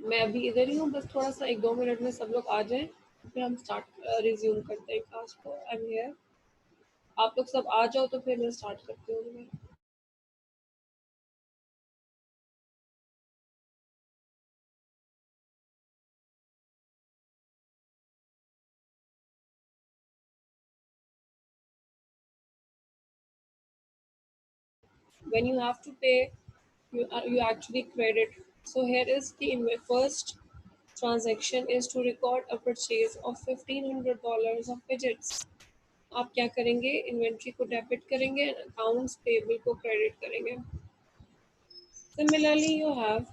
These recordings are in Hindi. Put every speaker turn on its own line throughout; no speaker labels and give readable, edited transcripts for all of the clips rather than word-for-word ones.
मैं अभी इधर ही हूँ, बस थोड़ा सा 1-2 मिनट में सब लोग आ जाएं, फिर हम स्टार्ट रिज्यूम करते हैं क्लास को। I am here. आप लोग सब आ जाओ तो फिर मैं स्टार्ट करती हूँ। When you have to pay, you actually credit. So here is the first transaction is to record a purchase of $1,500 of widgets. आप क्या करेंगे, इन्वेंट्री को डेबिट करेंगे, अकाउंट्स पेबल को क्रेडिट करेंगे। Similarly, you have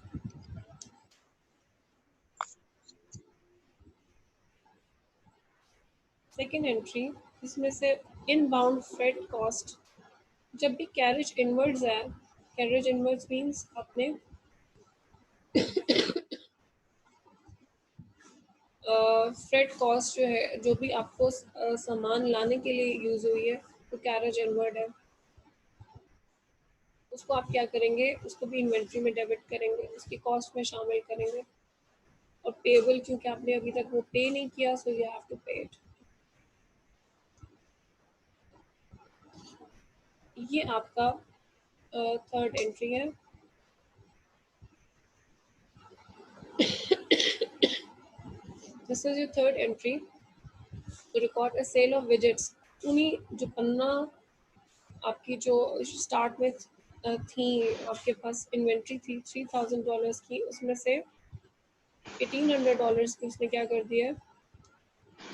second entry, इसमें से इनबाउंड फ्रेट कॉस्ट। जब भी कैरेज इनवर्ड्स है, कैरेज इनवर्ड्स मीन्स आपने फ्रेट कॉस्ट जो है, जो भी आपको सामान लाने के लिए यूज हुई है, तो कैरेज इनवर्ड है। उसको आप क्या करेंगे, उसको भी इन्वेंट्री में डेबिट करेंगे, उसकी कॉस्ट में शामिल करेंगे। और पेबल, क्योंकि आपने अभी तक वो पे नहीं किया, so you have to pay it. ये आपका थर्ड एंट्री है। This is your third entry, to record a sale of widgets. उन्हीं जो पन्ना आपकी जो स्टार्ट में थी, आपके पास इन्वेंट्री थी $3,000 की, उसमें से $1,800 की उसने क्या कर दिया,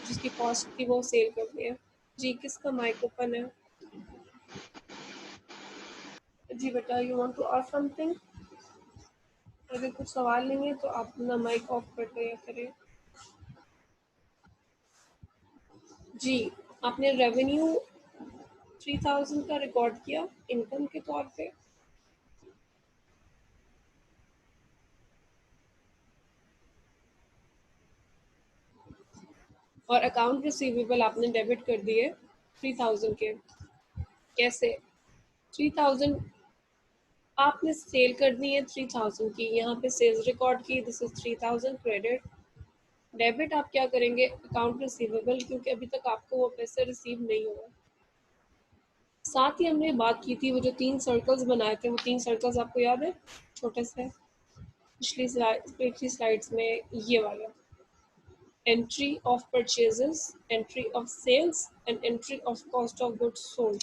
जिसकी कॉस्ट थी वो सेल कर दिया। जी, किसका माइक ओपन है? जी बेटा, you want to ask something? अगर कुछ सवाल नहीं है तो आप अपना माइक ऑफ कर दिया करें। जी, आपने रेवेन्यू 3000 का रिकॉर्ड किया इनकम के तौर पे, और अकाउंट रिसीवेबल आपने डेबिट कर दिए 3000 के। कैसे? 3000 आपने सेल करनी है 3000 की, यहाँ पे सेल्स रिकॉर्ड की, दिस इज 3000 क्रेडिट। डेबिट आप क्या करेंगे, अकाउंट रिसीवेबल, क्योंकि अभी तक आपको वो पैसे रिसीव नहीं हुआ। साथ ही हमने बात की थी, वो जो 3 सर्कल्स बनाए थे, वो 3 सर्कल्स आपको याद है, छोटे से, पिछली स्लाइड्स में, ये वाला entry of purchases, entry of sales and entry of cost of goods sold.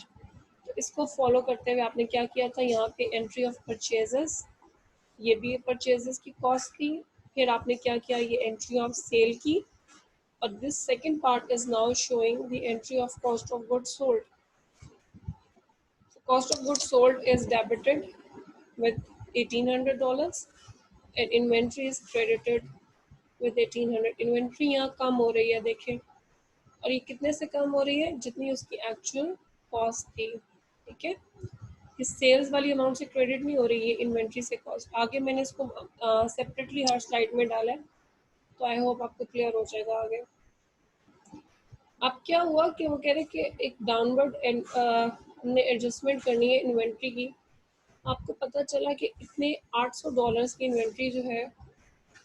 तो इसको फॉलो करते हुए आपने क्या किया था, यहाँ पे एंट्री ऑफ परचेजेस, ये भी परचेजेस की कॉस्ट थी। फिर आपने क्या किया, ये एंट्री ऑफ सेल की, और this second part is now showing the entry of cost of goods sold. Cost of goods sold is debited with $1,800 and inventory is credited with 1800। Inventory यहाँ कम हो रही है, देखें, और ये कितने से कम हो रही है, जितनी उसकी एक्चुअल कॉस्ट थी। ठीक है, इस सेल्स वाली अमाउंट से क्रेडिट नहीं हो रही है, इन्वेंट्री से कॉस्ट। आगे मैंने इसको सेपरेटली हर स्लाइड में डाला है, तो आई होप आपको क्लियर हो जाएगा आगे। अब क्या हुआ कि वो कह रहे कि एक डाउनवर्ड हमने एडजस्टमेंट करनी है इन्वेंट्री की। आपको पता चला कि इतने $800 की इन्वेंट्री जो है,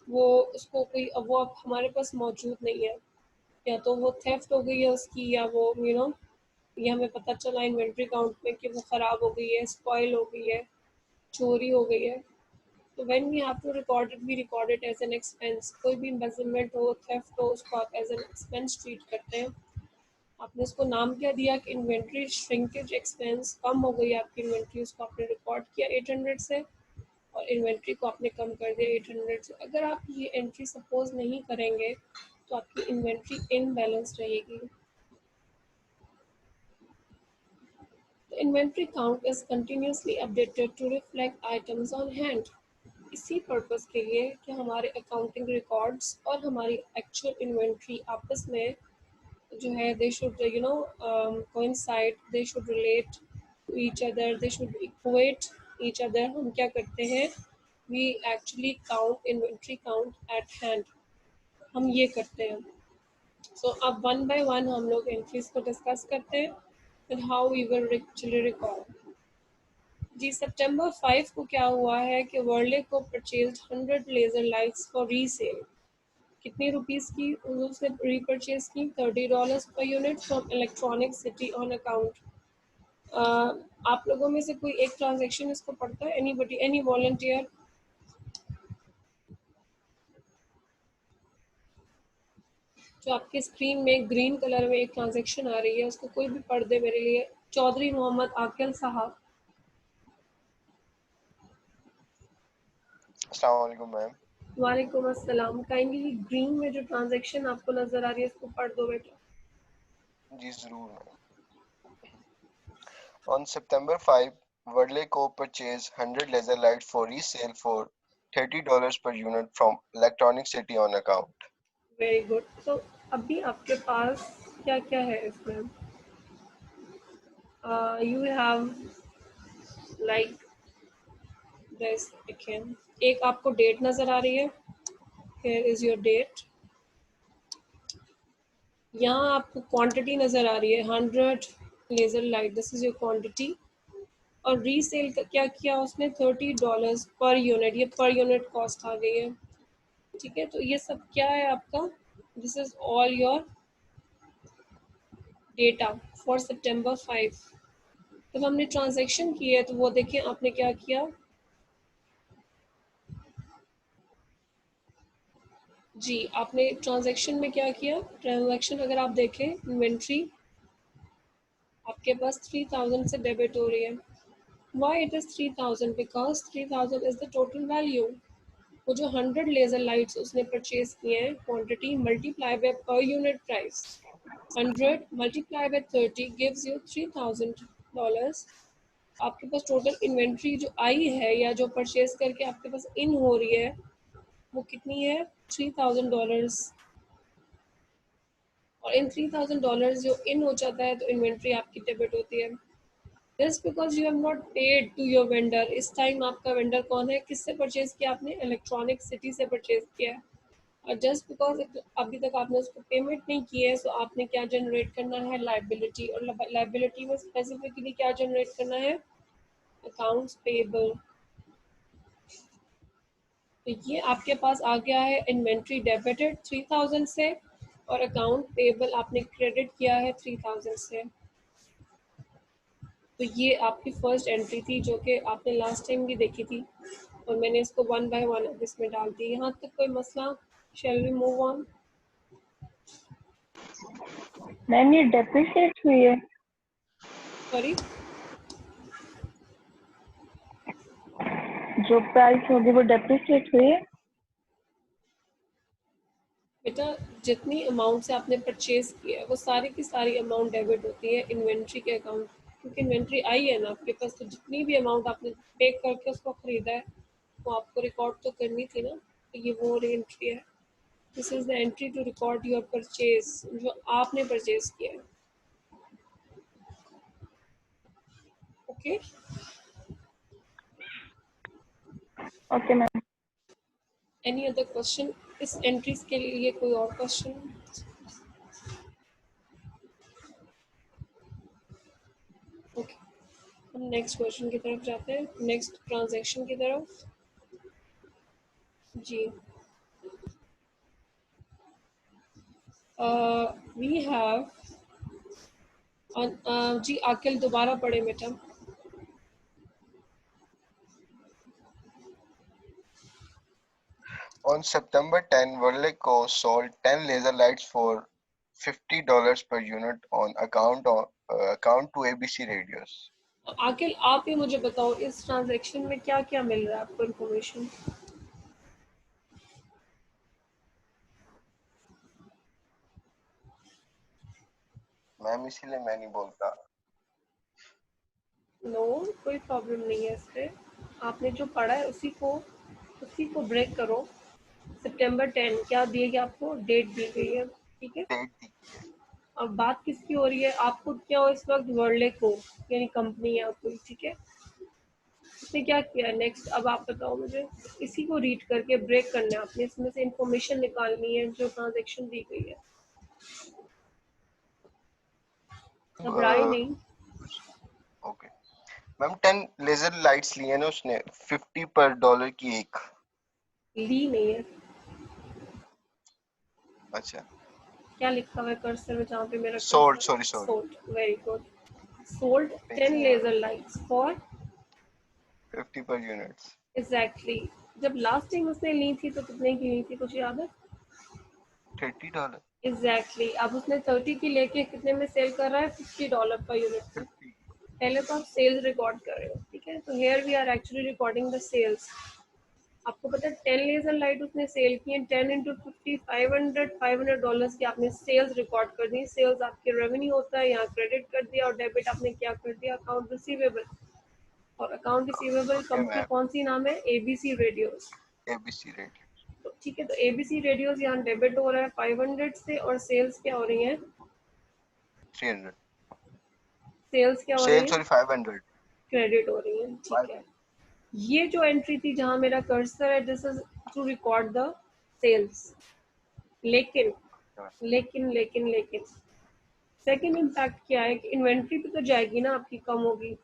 वो उसको कोई, अब वो अब हमारे पास मौजूद नहीं है, या तो वो थेफ्ट हो गई है उसकी, या वो ये हमें पता चला इन्वेंट्री काउंट में कि वो ख़राब हो गई है, स्पॉइल हो गई है, चोरी हो गई है। तो when we have to record it, we record it as an expense. कोई भी इन्वेस्टमेंट हो, थेफ्ट हो, उसको आप एज एन एक्सपेंस ट्रीट करते हैं। आपने उसको नाम क्या दिया कि इन्वेंट्री श्रिंकेज एक्सपेंस। कम हो गई आपकी इन्वेंट्री, उसको आपने रिकॉर्ड किया 800 से, और इन्वेंट्री को आपने कम कर दिया 800 से। अगर आप ये एंट्री सपोज नहीं करेंगे, तो आपकी इन्वेंट्री इनबैलेंस रहेगी। The inventory count is continuously updated to reflect items on hand। इसी पर्पस के लिए कि हमारे अकाउंटिंग रिकॉर्ड्स और हमारी एक्चुअल इन्वेंट्री आपस में जो है, they should coincide, they should relate to each other, they should equate each other। हम क्या करते हैं, we actually count inventory count at hand, हम ये करते हैं। सो अब वन बाय वन हम लोग एंट्रीज को डिस्कस करते हैं, and how we will actually record। जी सितंबर 5 को क्या हुआ है कि वर्ल्ड को purchase 100 laser lights for resale. कितनी रुपीस की उसने रीपरचेज की? $30 per unit from electronic city on account. आप लोगों में से कोई एक ट्रांजैक्शन इसको पढ़ता है? Anybody, any volunteer? जो आपके स्क्रीन में ग्रीन कलर में एक ट्रांजैक्शन आ रही है उसको कोई भी पढ़ दे मेरे लिए। चौधरी मोहम्मद आकिल साहब।
अस्सलाम वालेकुम मैम।
वालेकुम अस्सलाम। काइंडली ग्रीन में जो ट्रांजैक्शन आपको नजर आ रही है इसको पढ़ दो बेटा।
जी जरूर ma'am. On September 5, Verleco purchased 100 laser lights for resale for $30 per unit from Electronic City on account.
Very good. तो अभी आपके पास क्या क्या है इसमें? You have like this. देखिए, एक आपको डेट नजर आ रही है। Here is your date. यहाँ आपको क्वांटिटी नजर आ रही है 100 laser light, this is your quantity. और रीसेल का क्या किया उसने? $30 पर यूनिट। ये पर यूनिट कॉस्ट आ गई है। ठीक है, तो ये सब क्या है आपका? This is all your data for September 5। जब हमने ट्रांजैक्शन की है तो वो देखिए आपने क्या किया। जी, आपने ट्रांजैक्शन में क्या किया? ट्रांजैक्शन अगर आप देखें, इन्वेंट्री आपके पास 3000 से डेबिट हो रही है। Why it is 3000? Because 3000 is the total value. वो जो 100 लेजर लाइट्स उसने परचेज किए हैं, quantity multiply by per unit price. 100 multiply by 30 gives you $3000। आपके पास टोटल इन्वेंट्री जो आई है या जो परचेज करके आपके पास इन हो रही है वो कितनी है? $3000। और इन $3000 जो इन हो जाता है तो इन्वेंट्री आपकी डेबिट होती है। Just because you have not paid to your vendor. इस टाइम आपका वेंडर कौन है? किससे परचेज किया आपने? इलेक्ट्रॉनिक सिटी से परचेज किया है। और जस्ट बिकॉज अभी तक आपने उसको पेमेंट नहीं की है तो आपने क्या जनरेट करना है? लाइबिलिटी। और लाइबिलिटी में स्पेसिफिकली क्या जनरेट करना है? Accounts payable. तो ये आपके पास आ गया है इन्वेंट्री डेबिटेड 3000 से और अकाउंट पेबल आपने क्रेडिट किया है 3000 से। तो ये आपकी फर्स्ट एंट्री थी जो कि आपने लास्ट टाइम भी देखी थी और मैंने इसको वन बाय वन इसमें डाल दी। यहाँ तक कोई मसला? Shall we move on?
Ma'am ये डेप्रिशिएट हुई है?
सॉरी,
जो प्राइस होगी वो डेप्रिशिएट हुई है?
बेटा जितनी अमाउंट से आपने परचेज किया है वो सारी की सारी अमाउंट डेबिट होती है इन्वेंट्री के अकाउंट। क्योंकि इन्वेंट्री आई है ना आपके पास, तो जितनी भी अमाउंट आपने पे करके उसको खरीदा है वो आपको रिकॉर्ड तो करनी थी ना। तो ये वो एंट्री है। This is the entry to record your purchase, जो आपने परचेज किया है। Okay,
okay ma'am.
Any other question? इस एंट्रीज के लिए कोई और क्वेश्चन? ओके, हम नेक्स्ट क्वेश्चन की तरफ जाते हैं, नेक्स्ट ट्रांजैक्शन की तरफ। जी, वी हैव जी आकिल दोबारा पढ़े बेटा।
On September 10, Verleco sold 10 laser lights for $50 per unit on account to ABC Radios.
आकिल आप ही मुझे बताओ इस ट्रांजैक्शन में क्या क्या मिल रहा है आपको इन्फॉर्मेशन?
मैम इसीलिए मैं नहीं बोलता।
नो, कोई प्रॉब्लम नहीं है इस पे। आपने जो पढ़ा है उसी को ब्रेक करो। सितंबर 10 क्या दिए गया आपको? डेट दी गई है, ठीक है।
डेट दी।
अब बात किसकी हो रही है? आपको क्या हो इस वक्त? वर्ल्ड को यानी कंपनी है कोई, ठीक है। इसने क्या किया नेक्स्ट? अब आप बताओ मुझे। इसी को रीड करके ब्रेक करना है आपने, इसमें से इंफॉर्मेशन निकालनी है जो ट्रांजैक्शन दी गई है। घबराए नहीं।
ओके। मैम 10 लेजर लाइट्स लिए ना उसने, 50 पर डॉलर की एक।
ली नहीं है,
अच्छा,
क्या लिखा हुआ है कर्सर में जहाँ पे मेरा
सोल्ड,
कर्सर है?
Sorry sold.
Sold, very good. Sold 10
देखिए
लेजर लाइट्स फॉर
50 पर यूनिट्स,
एग्जैक्टली। जब लास्ट टाइम उसने ली थी तो कितने की ली थी, कुछ याद है?
$30।
एग्जैक्टली। अब उसने 30 की लेके कितने में सेल कर रहा है? $50 पर यूनिट की।
50।
पहले तो आप सेल्स रिकॉर्ड कर रहे हो, ठीक है? तो here we are actually recording the sales. आपको पता है 10 लेजर लाइट उसने सेल की है, 10 इंटू 50, $500 की आपने सेल्स रिकॉर्ड कर दी। सेल्स आपके रेवेन्यू होता है, यहाँ क्रेडिट कर दिया, और डेबिट आपने क्या कर दिया? Account receivable. और account receivable
okay
company
ma'am,
कौन सी नाम है? ABC radios.
ABC रेट
तो ठीक है, तो एबीसी रेडियोस यहाँ डेबिट हो रहा है 500 से, और सेल्स क्या हो रही है?
300,
सेल्स क्या हो रही
सेल
है?
सॉरी 500।
क्रेडिट हो रही है, ठीक है। ये जो एंट्री थी जहां मेरा कर्सर है, this is to record the sales. लेकिन लेकिन लेकिन लेकिन सेकेंड इम्पैक्ट क्या है कि इन्वेंट्री भी तो जाएगी ना आपकी, कम होगी।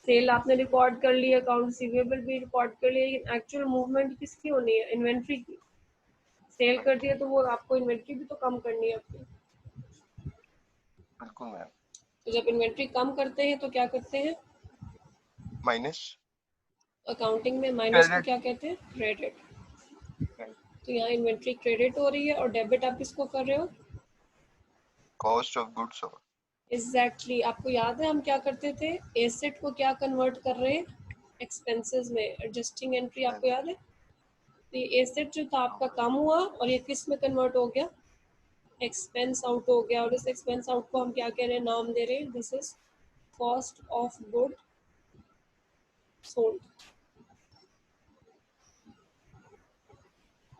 सेल आपने रिकॉर्ड कर ली, अकाउंट रिसीवेबल भी रिकॉर्ड कर लिया, लेकिन एक्चुअल मूवमेंट किसकी होनी है? इन्वेंट्री की। सेल कर दिया तो वो आपको इन्वेंट्री भी तो कम करनी है अपनी।
बिल्कुल मैम।
तो जब इन्वेंट्री कम करते हैं तो क्या करते हैं?
माइनस
अकाउंटिंग में माइनस को
क्रेडिट।
क्या कहते हैं? क्रेडिट। तो यहाँ इन्वेंट्री क्रेडिट हो रही है, और डेबिट आप किसको कर रहे हो?
Cost of goods sold.
Exactly. आपको याद है हम क्या करते थे? एसेट को क्या कन्वर्ट कर रहे हैं? एक्सपेंसेस में। एडजस्टिंग एंट्री आपको याद है? तो ये एसेट जो था आपका कम हुआ, और ये किस में कन्वर्ट हो गया? एक्सपेंस आउट हो गया। और इस एक्सपेंस आउट को हम क्या कह रहे हैं? नाम दे रहे हैं, this is cost of good sold.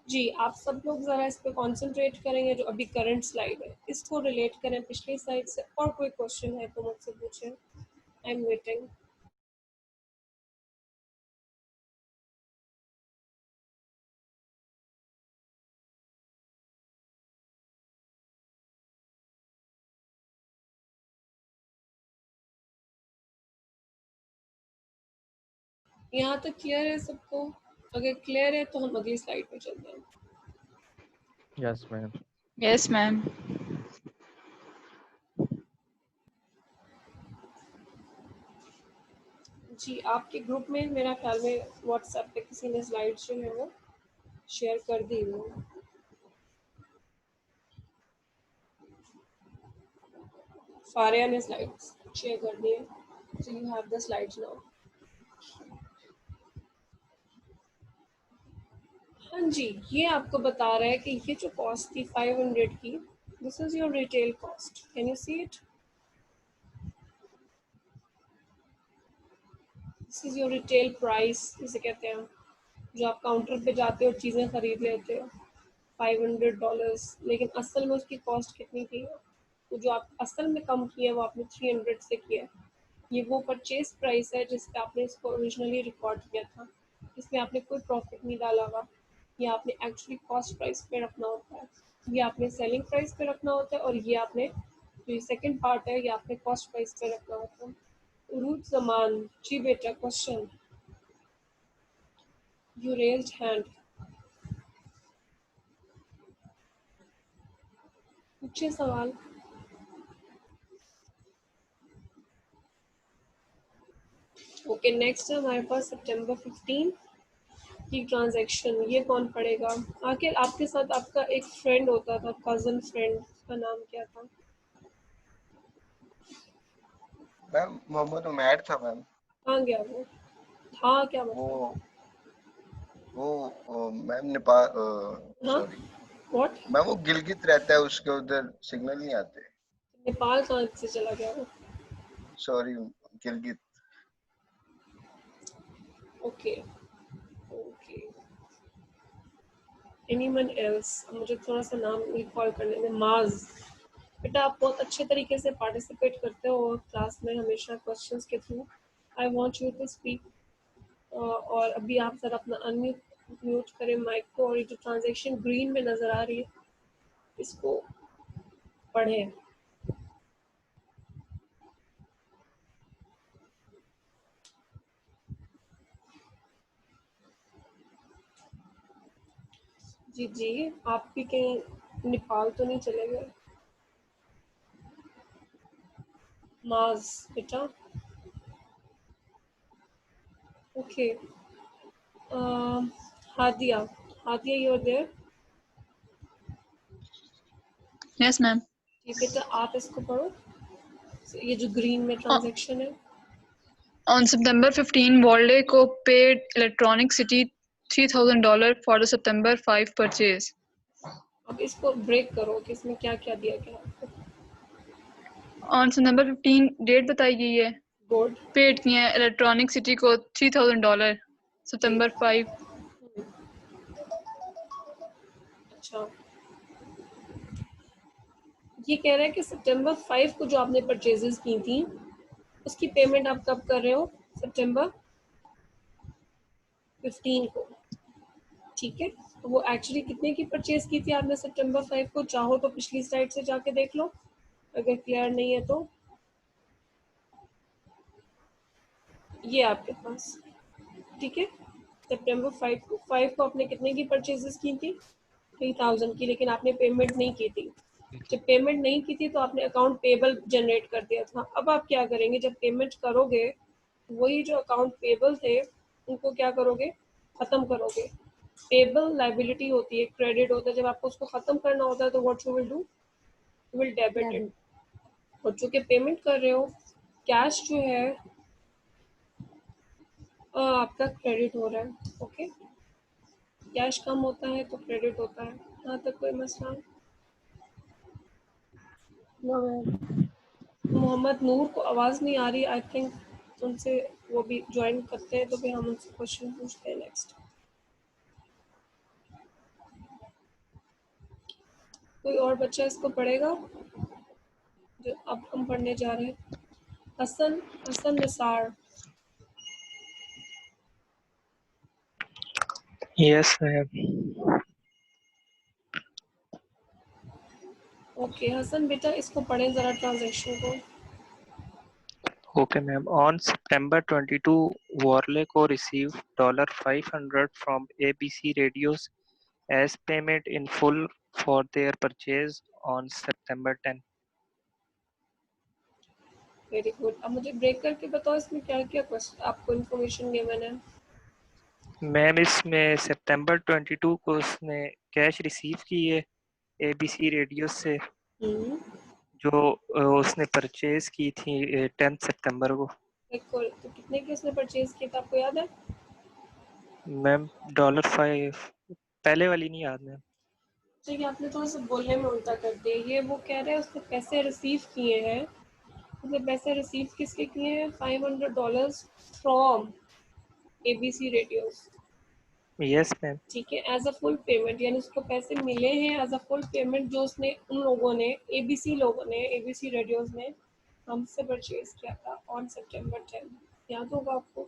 जी, आप सब लोग जरा इस पे कंसंट्रेट करेंगे, जो अभी करंट स्लाइड है इसको रिलेट करें पिछली स्लाइड से। और कोई क्वेश्चन है तो मुझसे पूछें, आई एम वेटिंग। यहाँ तक क्लियर है सबको? अगर क्लियर है तो हम अगली स्लाइड पे चलते हैं।
Yes, ma'am.
Yes, ma'am.
जी, आपके ग्रुप में मेरा ख्याल में व्हाट्सएप पे किसी ने स्लाइड जो है वो शेयर कर दी वो। फारिया ने स्लाइड्स शेयर कर दी है, सो you have the slides now. हाँ जी, ये आपको बता रहा है कि ये जो कॉस्ट थी 500 की, this is your retail cost. Can you see it? This is your retail price, जिसे कहते हैं हम, जो आप काउंटर पे जाते हो चीज़ें खरीद लेते हो, $500। लेकिन असल में उसकी कॉस्ट कितनी थी? तो जो आप असल में कम किया है वो आपने 300 से किया है। ये वो परचेज प्राइस है जिस पे आपने इसको ओरिजिनली रिकॉर्ड किया था। इसमें आपने कोई प्रॉफिट नहीं डाला हुआ। ये आपने एक्चुअली कॉस्ट प्राइस पे रखना होता है, ये आपने सेलिंग प्राइस पे रखना होता है, और ये आपने जो सेकंड पार्ट है ये आपने कॉस्ट प्राइस पे रखना होता है। उरूज जमान जी बेटा, क्वेश्चन, यू रेज्ड हैंड, पूछिए सवाल। ओके, नेक्स्ट है हमारे पास सितंबर 15 की ट्रांजैक्शन। ये कौन पढ़ेगा? आखिर आपके साथ आपका एक फ्रेंड होता था, कजन फ्रेंड, उसका नाम क्या था?
मैम मोहम्मद उमैर था मैम।
कहाँ गया वो? था क्या
वो
मतलब?
मैम नेपाल,
हाँ,
सॉरी
व्हाट?
मैम, वो गिलगित रहता है, उसके उधर सिग्नल नहीं आते।
नेपाल कहाँ से चला गया वो?
Sorry, Gilgit.
Okay okay, anyone else? मुझे थोड़ा सा नाम रिकॉल करने में। माज, बेटा आप बहुत अच्छे तरीके से पार्टिसिपेट करते हो क्लास में हमेशा क्वेश्चंस के through. I want you to speak. और अभी आप सर अपना अनम्यूट म्यूट करें माइक को, और ये जो ट्रांजेक्शन ग्रीन में नज़र आ रही है इसको पढ़ें। जी जी, आप भी कहीं नेपाल तो नहीं चले गए? माज बेटा, okay. Hadiya, Hadiya you are there?
Yes, ma'am.
जी बेटा, आप इसको पढ़ो। ये जो ग्रीन में ट्रांजैक्शन है।
On September 15, Waldeco paid Electronic City $3,000 for the September 5 purchase.
अब इसको ब्रेक करो कि इसमें क्या क्या दिया गया आपको।
On September 15, डेट बताई गई है,
गुड।
पेड किए हैं इलेक्ट्रॉनिक सिटी को $3,000 September 5।
अच्छा, ये कह रहा है कि सितंबर 5 को जो आपने परचेजेस की थी उसकी पेमेंट आप कब कर रहे हो? सितंबर 15 को, ठीक है। तो वो एक्चुअली कितने की परचेज की थी आपने सितंबर 5 को? चाहो तो पिछली स्लाइड से जाके देख लो अगर क्लियर नहीं है तो। ये आपके पास, ठीक है। सितंबर 5 को आपने कितने की परचेजेस की थी? 3000 की, लेकिन आपने पेमेंट नहीं की थी। जब पेमेंट नहीं की थी तो आपने अकाउंट पेबल जनरेट कर दिया था। अब आप क्या करेंगे, जब पेमेंट करोगे वही जो अकाउंट पेबल थे उनको क्या करोगे? खत्म करोगे। पेबल लाइबिलिटी होती है, क्रेडिट होता है। जब आपको उसको खत्म करना होता है तो what you will do? You will debit it. और चूंकि पेमेंट कर रहे हो, कैश जो है आपका क्रेडिट हो रहा है, ओके। कैश कम होता है तो क्रेडिट होता है। यहाँ तक कोई मसला? मोहम्मद नूर को आवाज़ नहीं आ रही, आई थिंक उनसे वो भी ज्वाइन करते हैं तो फिर हम उनसे क्वेश्चन पूछते हैं नेक्स्ट। कोई और बच्चा इसको पढ़ेगा जो अब हम पढ़ने जा रहे हैं? Hasan, Hasan Nisar.
Yes, ma'am.
Okay Hasan बेटा, इसको पढ़ें ज़रा ट्रांजेक्शन को।
Okay, ma'am. On September 22, Warleco received $500 from ABC Radios as payment in full for their purchase on September 10.
Very good. अब मुझे ब्रेक करके बताओ इसमें क्या क्या क्वेश्चन आपको इन्फॉर्मेशन गिवन है।
मैम इसमें सितंबर 22 को उसने कैश रिसीव की है ABC रेडियो से,
हम्म,
जो उसने परचेज की थी 10 सितंबर को।
एक और तो कितने की उसने परचेज किया था आपको याद है?
मैम $5, पहले वाली नहीं याद मैम।
देखिए आपने थोड़ा सा बोलने में उल्टा कर दिया। ये वो कह रहे हैं उसने पैसे रिसीव किए हैं। उसने पैसे रिसीव किसके किए हैं? $500 from ABC radios,
yes ma'am.
ठीक है, एज अ फुल पेमेंट। यानी उसको पैसे मिले हैं एज अ फुल पेमेंट जो उसने उन लोगों ने ABC लोगों ने ABC रेडियोस ने हमसे परचेज किया था ऑन सितंबर 10। याद होगा आपको,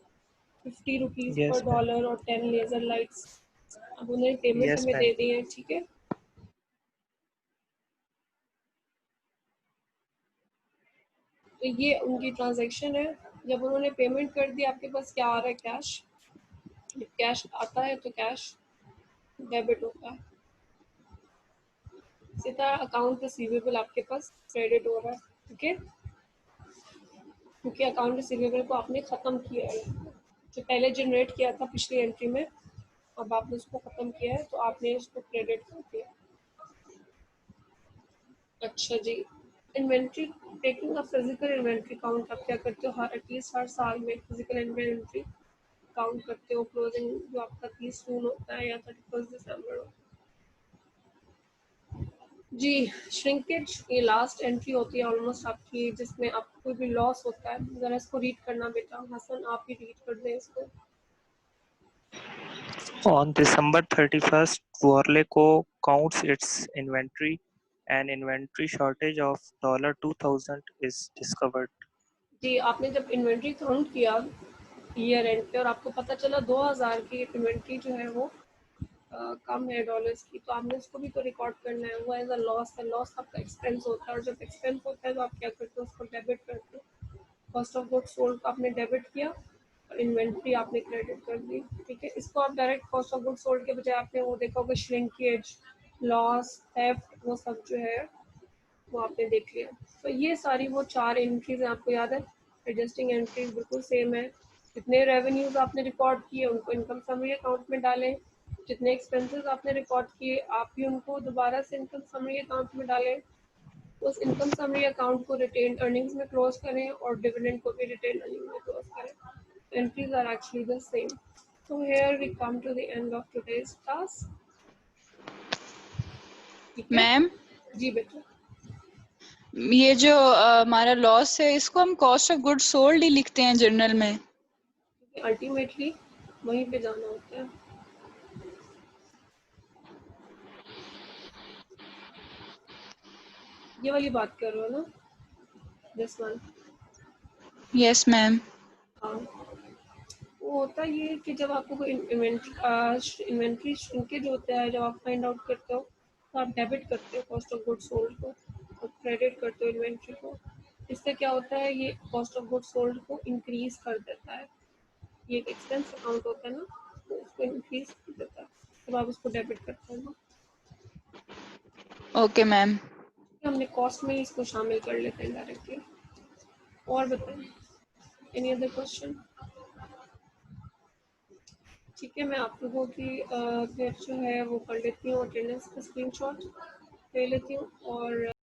50 रुपीज़
यस
पर
मैम।
डॉलर और 10 लेज़र लाइट्स। अब उन्हें पेमेंट
यस
हमें
मैम।
दे दी है, ठीक है। तो ये उनकी ट्रांजैक्शन है। जब उन्होंने पेमेंट कर दी आपके पास क्या आ रहा है? कैश। जब कैश आता है तो कैश डेबिट होता है। इसी तरह अकाउंट रिसीवेबल आपके पास क्रेडिट हो रहा है, ठीक है, क्योंकि अकाउंट रिसीवेबल को आपने ख़त्म किया है। जो पहले जनरेट किया था पिछली एंट्री में, अब आपने उसको ख़त्म किया है तो आपने उसको क्रेडिट कर दिया। अच्छा जी, inventory, taking a physical inventory count आप क्या करते हो? हर एटलीस्ट हर साल में फिजिकल इन्वेंट्री काउंट करते हो। क्लोजिंग जो आपका 30 जून होता है या 31 दिसंबर होता है। जी, श्रिंकेज ये लास्ट एंट्री होती है ऑलमोस्ट आपकी, जिसमें आपको कोई भी लॉस होता है। ज़रा इसको रीड करना बेटा। हसन आप ही रीड कर दें इसको।
On December 31st, Warleco counts its inventory. An inventory shortage of $2,000 is discovered.
जी, आपने जब इन्वेंट्री काउंट किया ईयर एंड पे और आपको पता चला 2000 की इन्वेंट्री जो है वो कम है डॉलर्स की, तो आपने उसको भी तो रिकॉर्ड करना है। वो एज अ लॉस है। लॉस आपका एक्सपेंस होता है और जब एक्सपेंस होता है तो आप क्या करते हो? उसको डेबिट करते हो। कॉस्ट ऑफ गुड्स सोल्ड को आपने डेबिट किया इन्वेंट्री आपने क्रेडिट कर दी, ठीक है। इसको आप direct cost of good sold के बजाय आपने वो देखा होगा श्रिंकेज, लॉस, थेफ्ट, वो सब जो है वो आपने देख लिया। तो ये सारी वो 4 एंट्रीज हैं, आपको याद है। एडजस्टिंग एंट्रीज बिल्कुल सेम है। जितने रेवेन्यूज आपने रिकॉर्ड किए उनको इनकम समरी अकाउंट में डालें, जितने एक्सपेंसेस आपने रिकॉर्ड किए आप भी उनको दोबारा से इनकम समरी अकाउंट में डालें। उस इनकम समरी अकाउंट को रिटेन अर्निंग्स में क्लोज करें और डिविडेंड को भी रिटेन अर्निंग में क्लोज करें। Entries are actually the same. So here we come to the end of today's task. ठीक है
मैम
जी बेटा।
ये जो हमारा लॉस है इसको हम कॉस्ट ऑफ गुड सोल्ड ही लिखते हैं जर्नल में।
अल्टीमेटली वहीं पे जाना होता है। ये वाली बात कर रहे हो ना, दिस वन।
Yes ma'am.
हाँ, वो होता ये है कि जब आपको कोई इन्वेंट्री श्रिंकेज होता है, जब आप फाइंड आउट करते हो तो आप डेबिट करते हो कॉस्ट ऑफ गुड सोल्ड को और क्रेडिट करते हो इन्वेंट्री को। इससे क्या होता है, ये कॉस्ट ऑफ गुड सोल्ड को इंक्रीज कर देता है। ये एक एक्सपेंस अकाउंट होता है ना, तो उसको इंक्रीज कर देता है जब आप उसको डेबिट करते हो ना।
Okay ma'am.
हमने कॉस्ट में ही इसको शामिल कर लेते हैं डायरेक्टली। और बताएं, एनी अदर क्वेश्चन? ठीक है, मैं आप लोगों की फिर जो है वो कर लेती हूँ, अटेंडेंस का स्क्रीनशॉट ले लेती हूँ और